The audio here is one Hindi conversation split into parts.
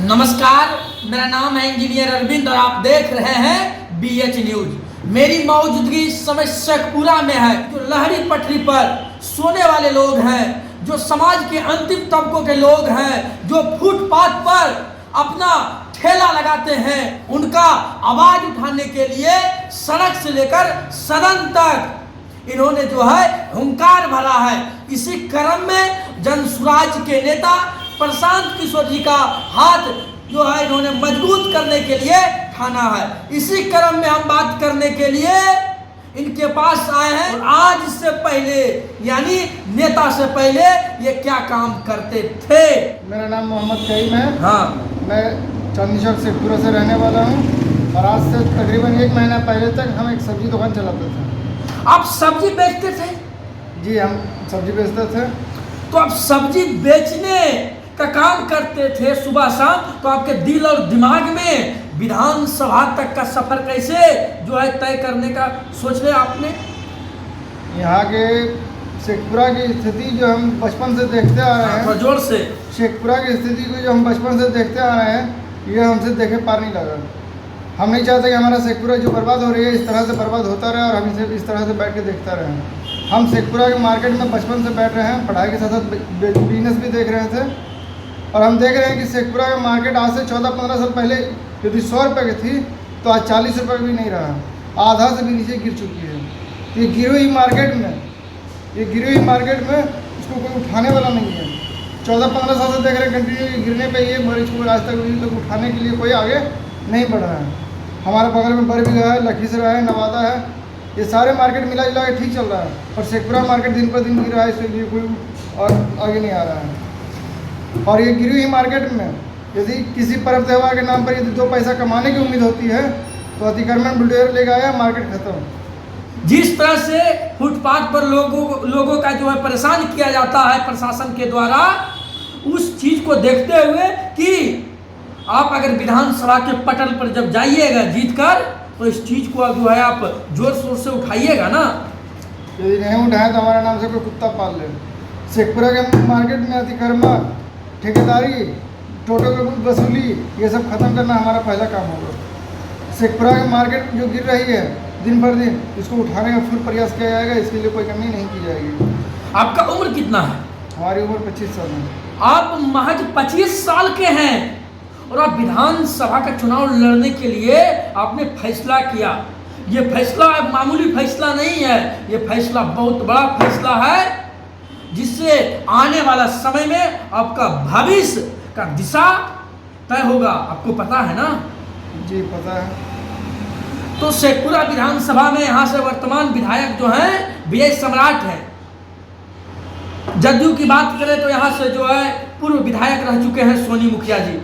नमस्कार, मेरा नाम है इंजीनियर अरविंद और आप देख रहे हैं BH न्यूज। मेरी मौजूदगी इस समय शेखपुरा में है। जो लहरी पटरी पर सोने वाले लोग हैं, जो समाज के अंतिम तबकों के लोग हैं, जो फुटपाथ पर अपना ठेला लगाते हैं, उनका आवाज उठाने के लिए सड़क से लेकर सदन तक इन्होंने जो है हुंकार भरा है। इसी क्रम में जनसुराज के नेता प्रशांत किशोर जी का हाथ जो है इन्होंने मजबूत करने के लिए ठाना है। इसी क्रम में हम बात करने के लिए इनके पास आए हैं। और आज से पहले यानी नेता से पहले ये क्या काम करते थे? मेरा नाम मोहम्मद कईम है। हाँ, मैं चांदनी चौक शेखपुरा से रहने वाला हूँ और आज से तकरीबन 1 महीना पहले तक हम एक सब्जी दुकान चलाते थे। आप सब्जी बेचते थे? जी, हम सब्जी बेचते थे। तो आप सब्जी बेचने का काम करते थे सुबह शाम, तो आपके दिल और दिमाग में विधानसभा तक का सफर कैसे जो है तय करने का सोच रहे आपने? यहाँ के शेखपुरा की स्थिति जो हम बचपन से देखते आ रहे हैं, जोर से शेखपुरा की स्थिति को जो हम बचपन से देखते आ रहे हैं, ये हमसे देखे पार नहीं लगा। हम नहीं चाहते कि हमारा शेखपुरा जो बर्बाद हो रही है इस तरह से बर्बाद होता रहे और हम इसे इस तरह से बैठ के देखता रहे। हम शेखपुरा के मार्केट में बचपन से बैठ रहे हैं, पढ़ाई के साथ साथ बिजनेस भी देख रहे थे और हम देख रहे हैं कि शेखपुरा का मार्केट आज से 14-15 साल पहले यदि 100 रुपये की थी तो आज 40 रुपये भी नहीं रहा, आधा से भी नीचे गिर चुकी है। ये गिरी हुई मार्केट में इसको कोई उठाने वाला नहीं है। 14-15 साल से देख रहे हैं कंटिन्यू गिरने पे ये मरीज को आज तक उठाने के लिए कोई आगे नहीं बढ़ा है। हमारे बगल में बरबीघा है, लखीसराय है, नवादा है, ये सारे मार्केट मिला जुला के ठीक चल रहा है और शेखपुरा मार्केट दिन पर दिन गिर रहा है, इसलिए कोई और आगे नहीं आ रहा है। और ये गिरी हुई मार्केट में यदि किसी पर्व त्यौहार के नाम पर यदि 2 पैसा कमाने की उम्मीद होती है तो अतिक्रमण बुलडोजर लेकर आया, मार्केट खत्म। जिस तरह से फुटपाथ पर लोगों का जो है परेशान किया जाता है प्रशासन के द्वारा, उस चीज को देखते हुए कि आप अगर विधानसभा के पटल पर जब जाइएगा जीतकर तो इस चीज को जो है आप जोर शोर से उठाइएगा ना। यदि नहीं उठाए तो हमारे नाम से कोई कुत्ता पाल ले। शेखपुरा के मार्केट में अतिक्रमण, ठेकेदारी, टोटो की वसूली, ये सब खत्म करना हमारा पहला काम होगा। शेखपुरा की मार्केट जो गिर रही है दिन भर दिन, इसको उठाने का फुल प्रयास किया जाएगा, इसके लिए कोई कमी नहीं की जाएगी। आपका उम्र कितना है? हमारी उम्र 25 साल है। आप महज 25 साल के हैं और आप विधानसभा का चुनाव लड़ने के लिए आपने फैसला किया। ये फैसला मामूली फैसला नहीं है, ये फैसला बहुत बड़ा फैसला है जिससे आने वाला समय में आपका भविष्य का दिशा तय होगा। आपको पता है ना? जी पता है। तो शेखपुरा विधानसभा में यहाँ से वर्तमान विधायक जो हैं विजय सम्राट हैं। जदयू की बात करें तो यहाँ से जो है पूर्व विधायक रह चुके हैं सोनी मुखिया जी,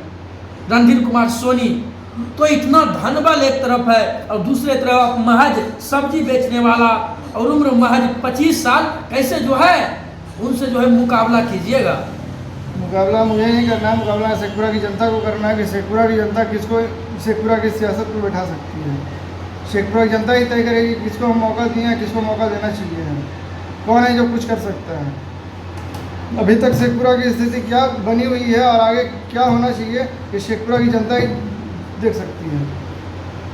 रणधीर कुमार सोनी। तो इतना धनबल एक तरफ है और दूसरे तरफ महज सब्जी बेचने वाला और उम्र महज 25 साल, कैसे जो है उनसे जो है मुकाबला कीजिएगा? मुकाबला मुझे नहीं करना है, मुकाबला शेखपुरा की जनता को करना है कि शेखपुरा की जनता किसको शेखपुरा की सियासत पर बैठा सकती है। शेखपुरा की जनता ही तय करेगी किसको हम मौका दिए हैं, किसको मौका देना चाहिए, कौन है जो कुछ कर सकता है। अभी तक शेखपुरा की स्थिति क्या बनी हुई है और आगे क्या होना चाहिए कि शेखपुरा की जनता ही देख सकती है।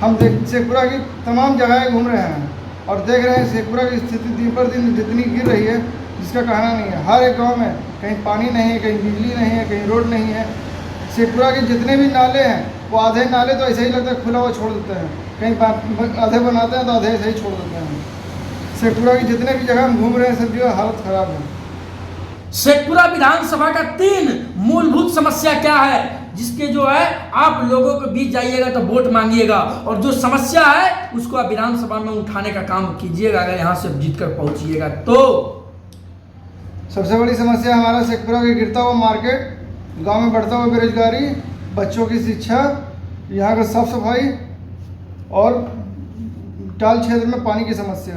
हम शेखपुरा की तमाम जगहें घूम रहे हैं और देख रहे हैं शेखपुरा की स्थिति दिन पर दिन जितनी गिर रही है जिसका कहना नहीं है। हर एक गांव में कहीं पानी नहीं है, कहीं बिजली नहीं है, कहीं रोड नहीं है। शेखपुरा के जितने भी नाले हैं वो आधे नाले तो ऐसे ही लगता है खुला हुआ छोड़ देते हैं, कहीं आधे बनाते हैं तो आधे ऐसे ही छोड़ देते हैं। शेखपुरा की जितने भी जगह हम घूम रहे हैं सब जगह हालत ख़राब है। शेखपुरा विधानसभा का 3 मूलभूत समस्या क्या है जिसके जो है आप लोगों के बीच जाइएगा तो वोट मांगिएगा और जो समस्या है उसको आप विधानसभा में उठाने का काम कीजिएगा अगर यहाँ से जीतकर पहुंचिएगा तो। सबसे बड़ी समस्या हमारा शेखपुरा का गिरता हुआ मार्केट, गांव में बढ़ता हुआ बेरोजगारी, बच्चों की शिक्षा, यहाँ का साफ सफाई और टाल क्षेत्र में पानी की समस्या।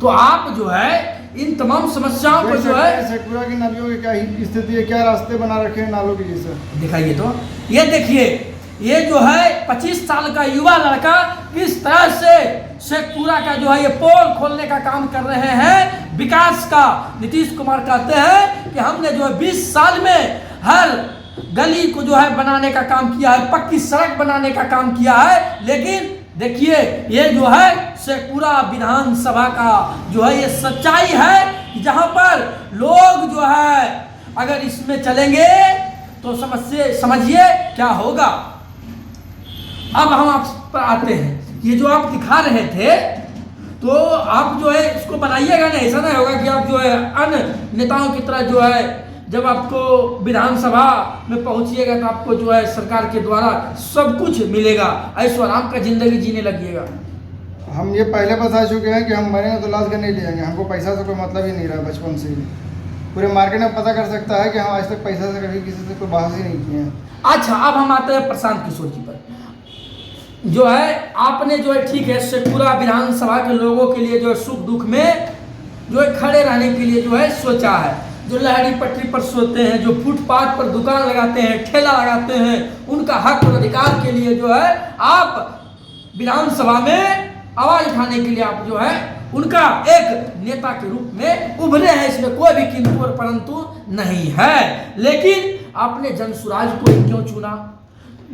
तो आप जो है इन तमाम समस्याओं को जो है शेखपुरा की नदियों की क्या स्थिति है, क्या रास्ते बना रखे हैं नालों के जैसे दिखाइए। तो ये देखिए, ये जो है 25 साल का युवा लड़का किस तरह से शेखपुरा का जो है ये पोल खोलने का काम कर रहे हैं विकास का। नीतीश कुमार कहते हैं कि हमने जो है 20 साल में हर गली को जो है बनाने का काम किया है, पक्की सड़क बनाने का काम किया है। लेकिन देखिए ये जो है शेखपुरा विधानसभा का जो है ये सच्चाई है कि जहां पर लोग जो है अगर इसमें चलेंगे तो समझिए क्या होगा। अब हम आप पर आते हैं, ये जो आप दिखा रहे थे तो आप जो है इसको बनाइएगा ना, ऐसा नहीं होगा कि आप जो है अन्य नेताओं की तरह जो है जब आपको विधानसभा में पहुंचिएगा तो आपको जो है सरकार के द्वारा सब कुछ मिलेगा, ऐशो आराम का जिंदगी जीने लगिएगा। हम ये पहले बता चुके हैं कि हम मरेंगे तो लाश का नहीं लेंगे, हमको पैसा से कोई मतलब ही नहीं रहा बचपन से ही। पूरे मार्केट में पता कर सकता है कि हम आज तक पैसा से कभी किसी से कोई बहस ही नहीं किए हैं। अच्छा, अब हम आते हैं प्रशांत किशोर जी पर। जो है आपने जो है ठीक है शेखपुरा विधानसभा के लोगों के लिए जो है सुख दुख में जो है खड़े रहने के लिए जो है सोचा है। जो लहरी पटरी पर सोते हैं, जो फुटपाथ पर दुकान लगाते हैं, ठेला लगाते हैं, उनका हक और अधिकार के लिए जो है आप विधानसभा में आवाज उठाने के लिए आप जो है उनका एक नेता के रूप में उभरे हैं। इसमें कोई भी किंतु और परंतु नहीं है। लेकिन आपने जनसुराज को ही क्यों चुना?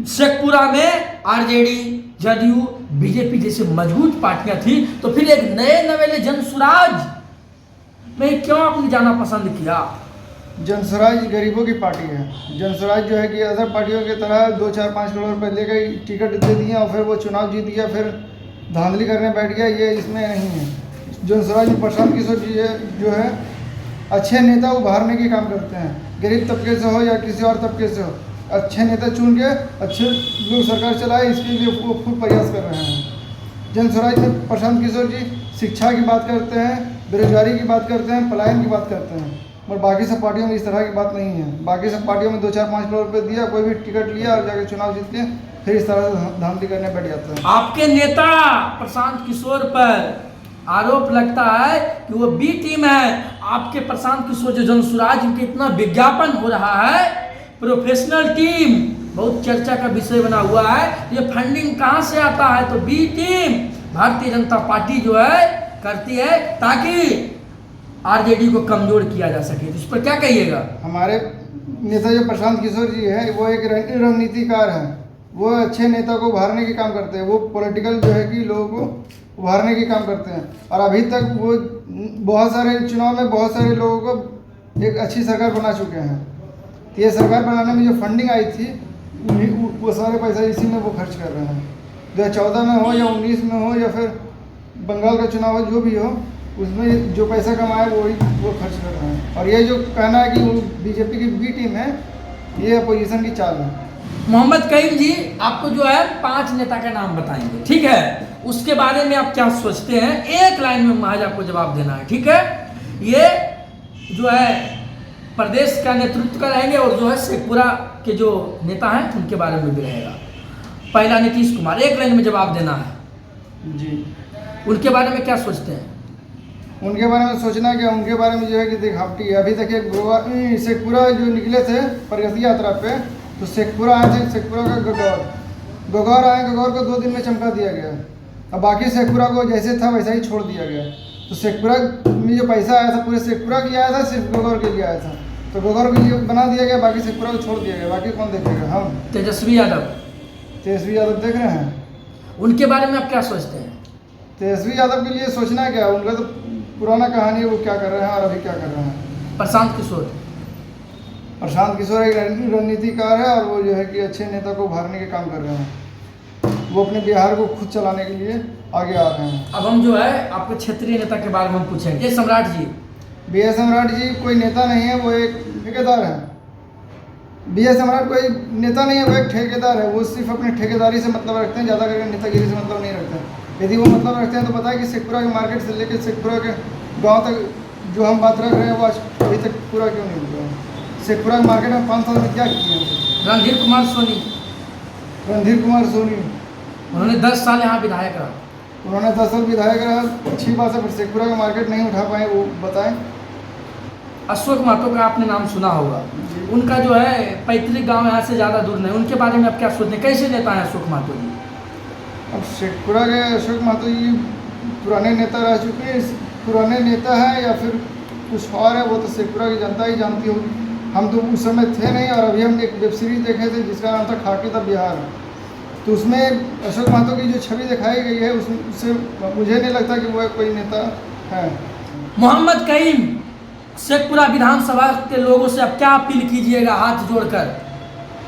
शेखपुरा में आरजेडी, जदयू, बीजेपी जैसे मजबूत पार्टियां थी, तो फिर एक नए नवेले जनसुराज में क्यों आपने जाना पसंद किया? जनसुराज गरीबों की पार्टी है। जनसुराज जो है कि अदर पार्टियों की तरह 2-4-5 करोड़ रुपए लेकर टिकट दे दिए और फिर वो चुनाव जीत गया, फिर धांधली करने बैठ गया, ये इसमें नहीं है। जनसुराज में प्रशांत किशोर जी जो है अच्छे नेता उभारने के काम करते हैं, गरीब तबके से हो या किसी और तबके से हो, अच्छे नेता चुन के अच्छे लोग सरकार चलाए, इसके लिए वो खूब प्रयास कर रहे हैं। जनसुराज में प्रशांत किशोर जी शिक्षा की बात करते हैं, बेरोजगारी की बात करते हैं, पलायन की बात करते हैं, और बाकी सब पार्टियों में इस तरह की बात नहीं है। बाकी सब पार्टियों में 2-4-5 करोड़ रुपये दिया, कोई भी टिकट लिया और जाकर चुनाव जीत के फिर इस तरह से धांधली करने बैठ जाता है। आपके नेता प्रशांत किशोर पर आरोप लगता है कि वो बी टीम है। आपके प्रशांत किशोर जो जनसुराज के इतना विज्ञापन हो रहा है, प्रोफेशनल टीम बहुत चर्चा का विषय बना हुआ है। ये फंडिंग कहाँ से आता है? तो B team Bharatiya Janata party जो है करती है ताकि आरजेडी को कमजोर किया जा सके। तो इस पर क्या कहिएगा? हमारे नेता जो प्रशांत किशोर जी है वो एक रणनीतिकार है। वो अच्छे नेता को उभारने के काम करते हैं। वो पॉलिटिकल जो है कि लोगों को उभारने के काम करते हैं, और अभी तक वो बहुत सारे चुनाव में बहुत सारे लोगों को एक अच्छी सरकार बना चुके हैं। तो ये सरकार बनाने में जो फंडिंग आई थी वो सारे पैसा इसी में वो खर्च कर रहे हैं। 2014 में हो या 19 में हो या फिर बंगाल का चुनाव हो, जो भी हो, उसमें जो पैसा कमाया वो खर्च कर रहे हैं। और ये जो कहना है कि वो बीजेपी की बी टीम है, ये अपोजिशन की चाल है। मोहम्मद कईम जी आपको जो है 5 नेता का नाम बताएंगे, ठीक है? उसके बारे में आप क्या सोचते हैं? एक लाइन में महज आपको जवाब देना है, ठीक है? ये जो है प्रदेश का नेतृत्व का रहेंगे और जो है शेखपुरा के जो नेता हैं उनके बारे में भी रहेगा। पहला नीतीश कुमार, एक लाइन में जवाब देना है जी। उनके बारे में क्या सोचते हैं? उनके बारे में सोचना क्या, उनके बारे में जो है कि दिखावटी है। अभी तक शेखपुरा जो निकले थे प्रगति यात्रा पे, तो शेखपुरा आए थे, शेखपुरा का गगौर आए, गगौर को 2 दिन में चमका दिया गया। अब बाकी शेखपुरा को जैसे था वैसा ही छोड़ दिया गया। तो शेखपुरा में जो पैसा आया था पूरे शेखपुरा के आया था, सिर्फ गगौर के लिए आया था, तो गगौर के लिए बना दिया गया, बाकी शेखपुरा को छोड़ दिया गया। बाकी कौन देखेगा? हम तेजस्वी यादव देख रहे हैं। उनके बारे में आप क्या सोचते हैं? तेजस्वी यादव के लिए सोचना क्या, उनका तो पुराना कहानी है, वो क्या कर रहे हैं और अभी क्या कर रहे हैं। प्रशांत किशोर एक रणनीतिकार है, और वो जो है कि अच्छे नेता को उभारने के काम कर रहे हैं। वो अपने बिहार को खुद चलाने के लिए आगे आ रहे हैं। अब हम जो है आपके क्षेत्रीय नेता के बारे में हम पूछेंगे। ये सम्राट जी, बी.एस. सम्राट जी कोई नेता नहीं है, वो एक ठेकेदार है। बी.एस. सम्राट कोई नेता नहीं है, वो एक ठेकेदार है। वो सिर्फ अपने ठेकेदारी से मतलब रखते हैं, ज़्यादा करके नेतागिरी से मतलब नहीं रखते हैं। यदि वो मतलब रखते हैं तो पता है कि शेखपुरा के मार्केट से लेकर शेखपुरा के गाँव तक जो हम बात रख रहे हैं वो आज अभी तक पूरा क्यों नहीं हुआ है। शेखपुरा के मार्केट में 5 साल में क्या किए हैं? रणधीर कुमार सोनी उन्होंने 10 साल यहाँ विधायक रहा। उन्होंने 10 साल विधायक रहा, अच्छी बात है, फिर शेखपुरा का मार्केट नहीं उठा पाए, वो बताएं। अशोक महतो का आपने नाम सुना होगा। उनका जो है पैतृक गांव यहाँ से ज़्यादा दूर नहीं। उनके बारे में आप क्या सोचते हैं? कैसे नेता हैं अशोक महतो जी? अब शेखपुरा के अशोक महतो जी पुराने नेता रह चुके हैं। पुराने नेता हैं या फिर कुछ और है, वो तो शेखपुरा की जनता ही जानती होगी। हम तो उस समय थे नहीं, और अभी हम एक वेब सीरीज देखे थे जिसका नाम था खाकी द बिहार। तो उसमें अशोक महतो की जो छवि दिखाई गई है उससे मुझे नहीं लगता कि वह कोई नेता है। मोहम्मद कईम, शेखपुरा विधानसभा के लोगों से अब क्या अपील कीजिएगा हाथ जोड़कर?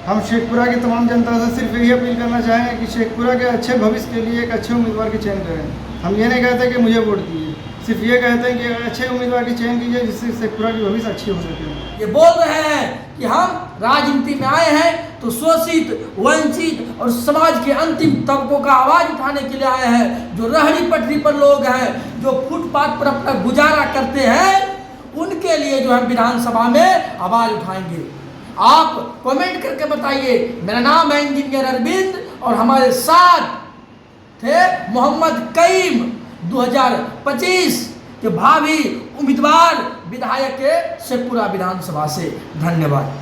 हम शेखपुरा की तमाम जनता से सिर्फ यही अपील करना चाहेंगे कि शेखपुरा के अच्छे भविष्य के लिए एक अच्छे उम्मीदवार की चयन करें। हम ये नहीं कहते कि मुझे वोट दीजिए, सिर्फ ये कहते हैं कि एक अच्छे उम्मीदवार की चयन कीजिए जिससे शेखपुरा की भविष्य अच्छी हो सके। ये बोल रहे हैं कि हम राजनीति में आए हैं तो शोषित, वंचित और समाज के अंतिम तबकों का आवाज उठाने के लिए आए हैं। जो रहड़ी पटरी पर लोग हैं, जो फुटपाथ पर अपना गुजारा करते हैं, उनके लिए जो हम विधानसभा में आवाज उठाएंगे। आप कमेंट करके बताइए। मेरा नाम है इंजीनियर अरविंद और हमारे साथ थे मोहम्मद कईम, 2025 के भावी उम्मीदवार विधायक के शेखपुरा विधानसभा से। धन्यवाद।